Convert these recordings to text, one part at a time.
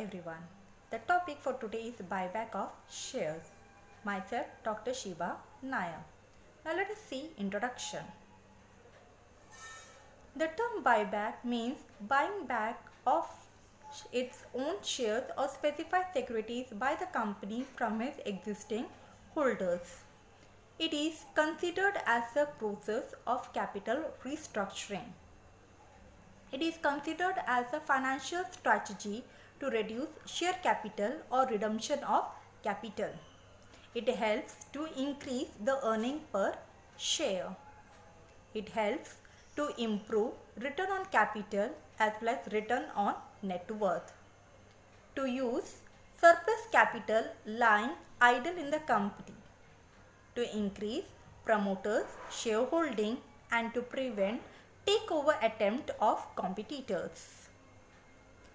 everyone. The topic for today is buyback of shares. Myself, Dr. Shiva Nair. Now let us see introduction. The term buyback means buying back of its own shares or specified securities by the company from its existing holders. It is considered as a process of capital restructuring. It is considered as a financial strategy to reduce share capital or redemption of capital. It helps to increase the earning per share. It helps to improve return on capital as well as return on net worth. To use surplus capital lying idle in the company. To increase promoters' shareholding and to prevent takeover attempt of competitors.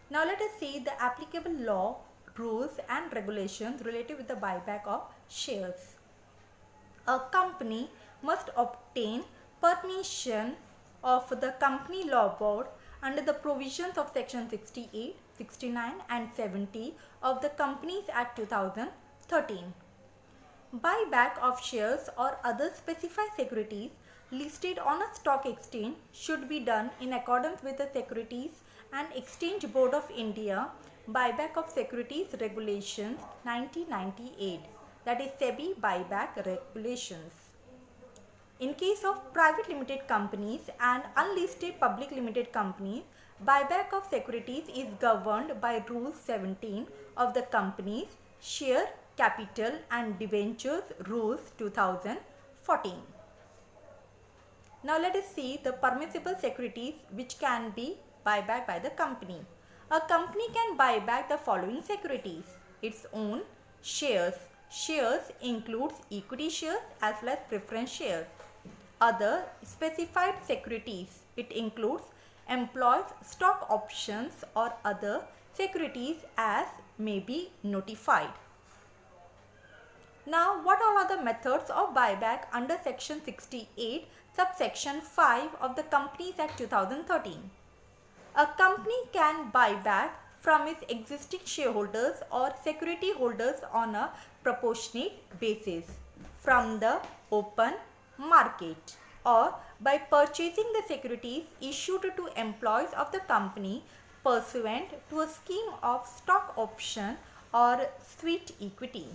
Now let us see the applicable law, rules and regulations related with the buyback of shares. A company must obtain permission of the Company Law Board under the provisions of section 68, 69 and 70 of the Companies Act 2013. Buyback of shares or other specified securities listed on a stock exchange should be done in accordance with the Securities and Exchange Board of India Buyback of Securities Regulations 1998, that is SEBI Buyback Regulations. In case of private limited companies and unlisted public limited companies, buyback of securities is governed by Rule 17 of the Companies Share Capital and Debentures Rules 2014. Now let us see the permissible securities which can be buyback by the company. A company can buy back the following securities: its own shares. Shares includes equity shares as well as preference shares. Other specified securities, it includes employees' stock options or other securities as may be notified. Now, what all are the methods of buyback under section 68 subsection 5 of the Companies Act 2013? A company can buy back from its existing shareholders or security holders on a proportionate basis from the open market or by purchasing the securities issued to employees of the company pursuant to a scheme of stock option or sweet equity.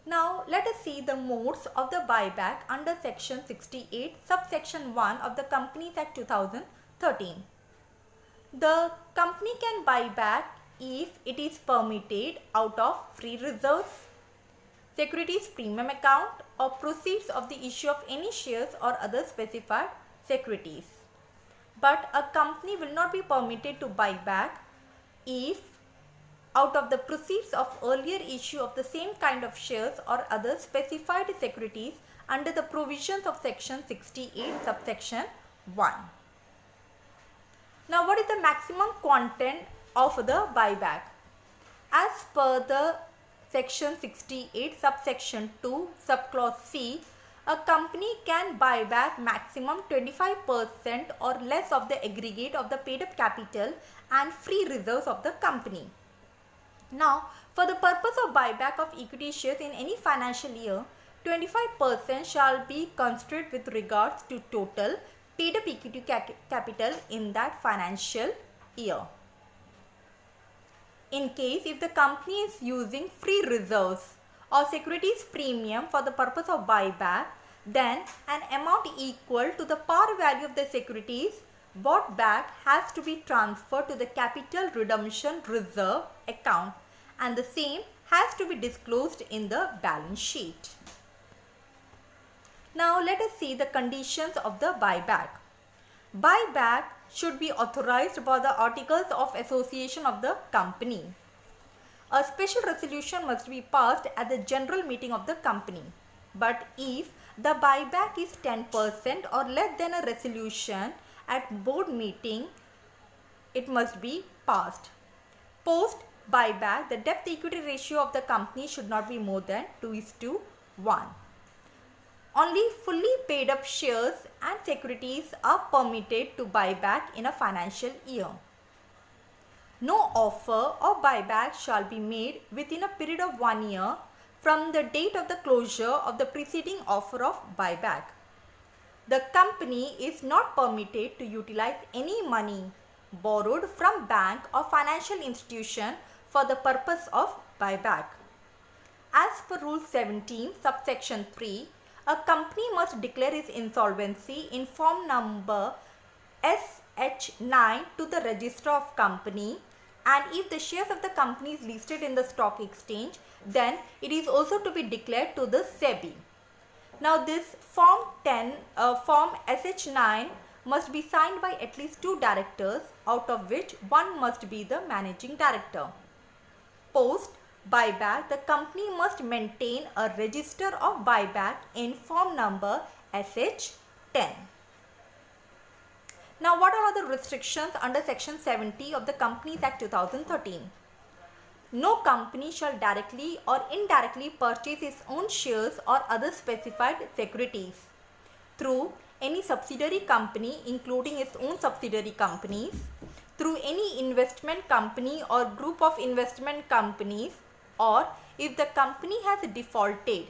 Now let us see the modes of the buyback under section 68 subsection 1 of the Companies Act 2013. The company can buy back if it is permitted out of free reserves, securities premium account or proceeds of the issue of any shares or other specified securities. But a company will not be permitted to buy back if out of the proceeds of earlier issue of the same kind of shares or other specified securities under the provisions of section 68 subsection 1. Now what is the maximum content of the buyback? As per the section 68 subsection 2 subclause C, a company can buy back maximum 25% or less of the aggregate of the paid up capital and free reserves of the company. Now, for the purpose of buyback of equity shares in any financial year, 25% shall be considered with regards to total paid up equity capital in that financial year. In case if the company is using free reserves or securities premium for the purpose of buyback, then an amount equal to the par value of the securities bought back has to be transferred to the capital redemption reserve account and the same has to be disclosed in the balance sheet. Now let us see the conditions of the buyback. Buyback should be authorized by the Articles of Association of the company. A special resolution must be passed at the general meeting of the company. But if the buyback is 10% or less than a resolution at board meeting, it must be passed. Post buyback, the debt equity ratio of the company should not be more than 2:1. Only fully paid up shares and securities are permitted to buy back in a financial year. No offer or buyback shall be made within a period of 1 year from the date of the closure of the preceding offer of buyback. The company is not permitted to utilize any money borrowed from bank or financial institution for the purpose of buyback. As per Rule 17, subsection 3, a company must declare its insolvency in form number SH9 to the Register of Company, and if the shares of the company is listed in the stock exchange, then it is also to be declared to the SEBI. Now this form SH9 must be signed by at least 2 directors, out of which one must be the managing director. Post buyback, the company must maintain a register of buyback in form number SH10. Now what are the restrictions under section 70 of the Companies Act 2013? No company shall directly or indirectly purchase its own shares or other specified securities through any subsidiary company, including its own subsidiary companies, through any investment company or group of investment companies, or if the company has defaulted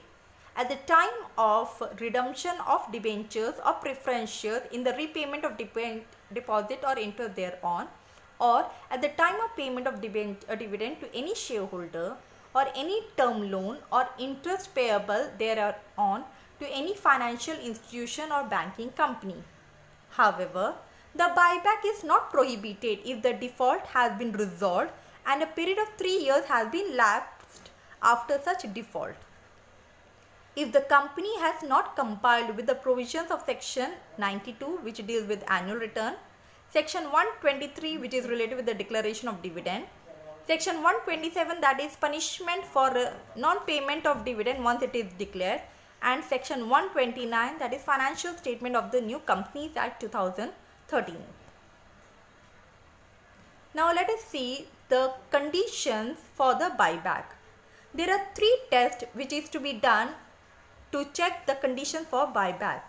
at the time of redemption of debentures or preference shares in the repayment of deposit or interest thereon, or at the time of payment of dividend to any shareholder, or any term loan or interest payable thereon to any financial institution or banking company. However, the buyback is not prohibited if the default has been resolved and a period of 3 years has been lapsed after such default. If the company has not complied with the provisions of section 92, which deals with annual return, section 123, which is related with the declaration of dividend, section 127, that is punishment for non-payment of dividend once it is declared, and section 129, that is financial statement of the new Companies Act 2013. Now let us see the conditions for the buyback. There are 3 tests which is to be done to check the condition for buyback.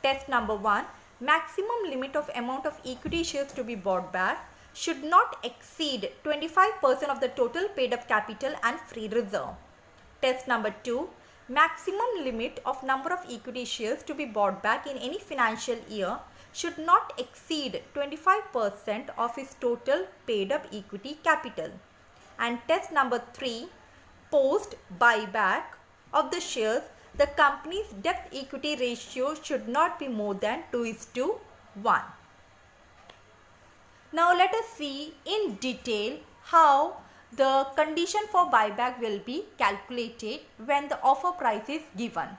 Test number 1, maximum limit of amount of equity shares to be bought back should not exceed 25% of the total paid up capital and free reserve. Test number 2, maximum limit of number of equity shares to be bought back in any financial year should not exceed 25% of its total paid up equity capital. And test number 3, post buyback of the shares, the company's debt equity ratio should not be more than 2:1. Now let us see in detail how the condition for buyback will be calculated when the offer price is given.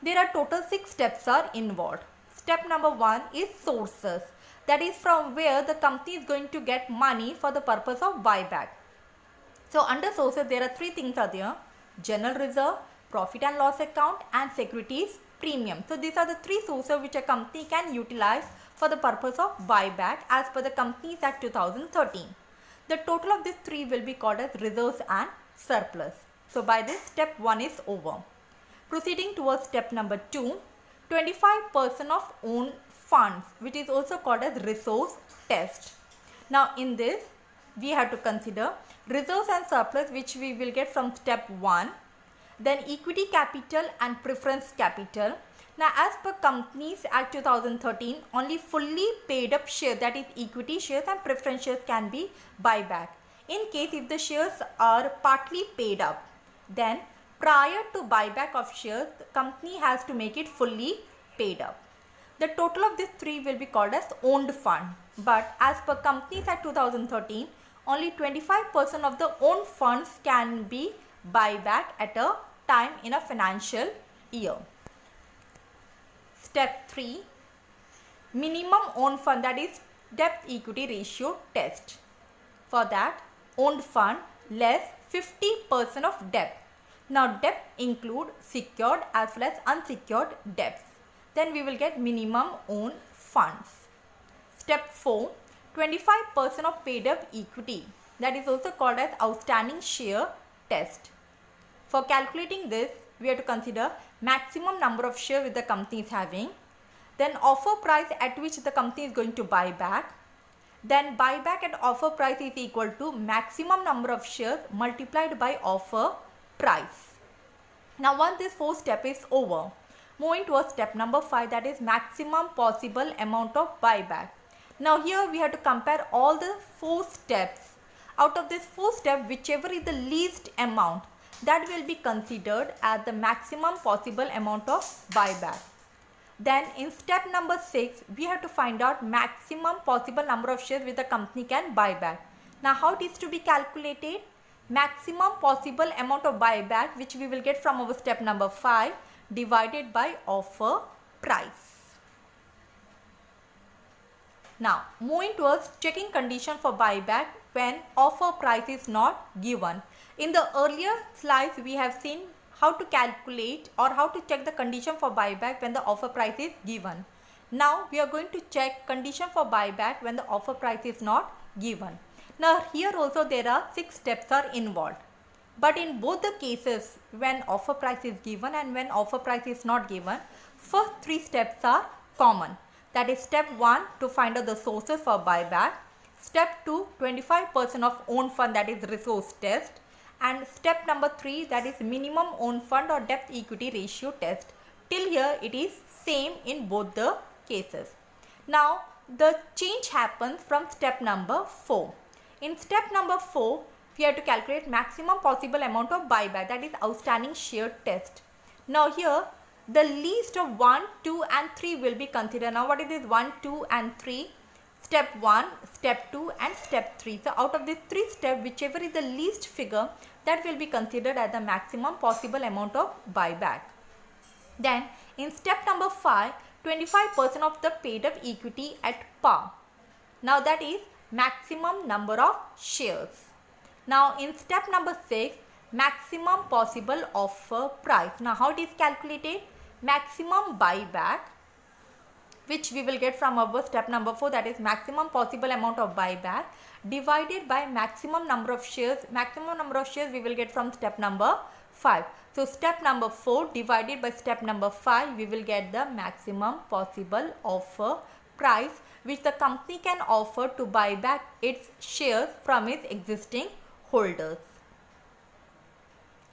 There are total 6 steps are involved. Step number 1 is sources, that is from where the company is going to get money for the purpose of buyback. So under sources there are 3 things are there: general reserve, profit and loss account, and securities premium. So these are the 3 sources which a company can utilize for the purpose of buyback as per the Companies Act 2013. The total of these 3 will be called as reserves and surplus. So by this, step 1 is over. Proceeding towards step number 2, 25% of own funds, which is also called as resource test. Now in this we have to consider reserves and surplus, which we will get from step 1, then equity capital and preference capital. Now as per Companies Act 2013, only fully paid up shares, that is equity shares and preference shares, can be buyback. In case if the shares are partly paid up, then prior to buyback of shares, the company has to make it fully paid up. The total of these 3 will be called as owned fund. But as per Companies Act 2013, only 25% of the owned funds can be buyback at a time in a financial year. Step 3, minimum owned fund, that is debt equity ratio test. For that, owned fund less 50% of debt. Now debt include secured as well as unsecured debts. Then we will get minimum owned funds. Step 4, 25% of paid up equity, that is also called as outstanding share test. For calculating this, we have to consider maximum number of shares which the company is having, then offer price at which the company is going to buy back, then buyback at offer price is equal to maximum number of shares multiplied by offer price. Now once this 4th step is over, moving towards step number 5, that is maximum possible amount of buyback. Now here we have to compare all the 4 steps. Out of this 4 step, whichever is the least amount, that will be considered as the maximum possible amount of buyback. Then in step number 6, we have to find out maximum possible number of shares which the company can buy back. Now how it is to be calculated? Maximum possible amount of buyback which we will get from our step number 5 divided by offer price. Now moving towards checking condition for buyback when offer price is not given. In the earlier slides we have seen how to calculate or how to check the condition for buyback when the offer price is given. Now we are going to check condition for buyback when the offer price is not given. Now here also there are 6 steps are involved. But in both the cases when offer price is given and when offer price is not given, first 3 steps are common. That is step 1 to find out the sources for buyback. Step 2, 25% of own fund, that is resource test. And step number 3, that is minimum own fund or debt equity ratio test. Till here it is same in both the cases. Now the change happens from step number 4. In step number 4, we have to calculate maximum possible amount of buyback, that is outstanding share test. Now here the least of 1, 2 and 3 will be considered. Now what is this 1, 2 and 3? Step 1, step 2 and step 3. So out of these 3 steps, whichever is the least figure, that will be considered as the maximum possible amount of buyback. Then in step number 5, 25% of the paid up equity at par. Now that is maximum number of shares. Now in step number 6, maximum possible offer price. Now how it is calculated? Maximum buyback which we will get from our step number 4, that is maximum possible amount of buyback divided by maximum number of shares. Maximum number of shares we will get from step number 5. So step number 4 divided by step number 5, we will get the maximum possible offer price which the company can offer to buy back its shares from its existing holders.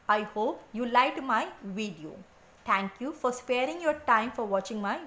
I hope you liked my video. Thank you for sparing your time for watching my